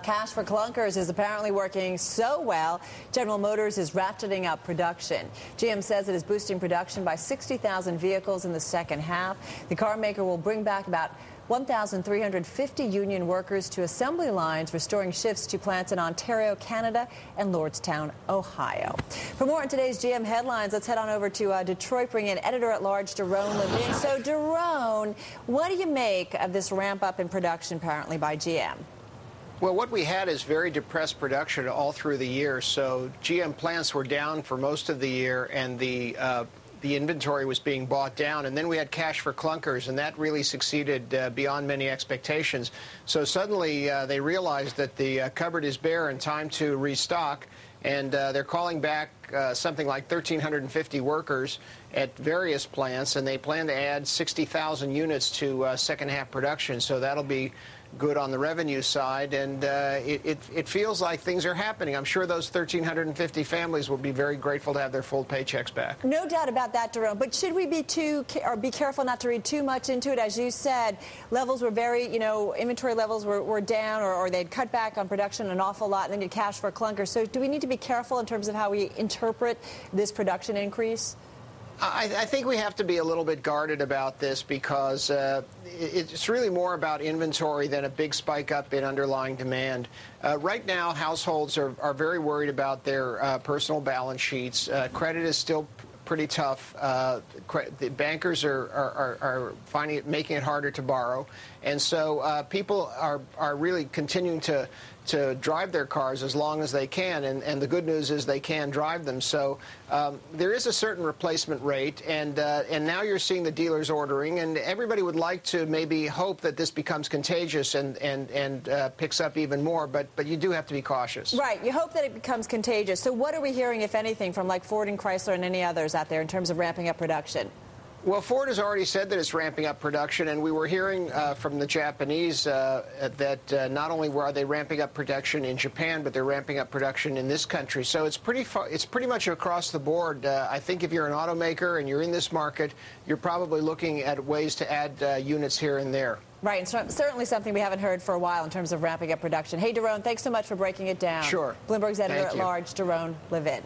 Cash for Clunkers is apparently working so well, General Motors is ratcheting up production. GM says it is boosting production by 60,000 vehicles in the second half. The car maker will bring back about 1,350 union workers to assembly lines, restoring shifts to plants in Ontario, Canada, and Lordstown, Ohio. For more on today's GM headlines, let's head on over to Detroit, bring in editor-at-large Daron Levine. So, Daron, what do you make of this ramp-up in production, apparently, by GM? Well, what we had is very depressed production all through the year. So GM plants were down for most of the year, and the inventory was being bought down. And then we had cash for clunkers, and that really succeeded beyond many expectations. So suddenly they realized that the cupboard is bare and time to restock. And they're calling back something like 1,350 workers at various plants, and they plan to add 60,000 units to second-half production. So that'll be good on the revenue side, and it feels like things are happening. I'm sure those 1,350 families will be very grateful to have their full paychecks back. No doubt about that, Daron. But should we be careful not to read too much into it? As you said, levels were very, inventory levels were down, or they'd cut back on production an awful lot, and then you cash for clunkers. So do we need to be careful in terms of how we interpret this production increase? I think we have to be a little bit guarded about this because it's really more about inventory than a big spike up in underlying demand. Right now, households are very worried about their personal balance sheets. Credit is still pretty tough. The bankers are making it harder to borrow, and so people are really continuing to drive their cars as long as they can, and the good news is they can drive them. So there is a certain replacement rate, and now you're seeing the dealers ordering, and everybody would like to maybe hope that this becomes contagious and picks up even more, but you do have to be cautious. Right. You hope that it becomes contagious. So what are we hearing, if anything, from like Ford and Chrysler and any others out there in terms of ramping up production? Well, Ford has already said that it's ramping up production, and we were hearing from the Japanese that not only are they ramping up production in Japan, but they're ramping up production in this country. So it's pretty much across the board. I think if you're an automaker and you're in this market, you're probably looking at ways to add units here and there. Right, and so, certainly something we haven't heard for a while in terms of ramping up production. Hey, Daron, thanks so much for breaking it down. Sure. Bloomberg's editor-at-large, Daron Levine.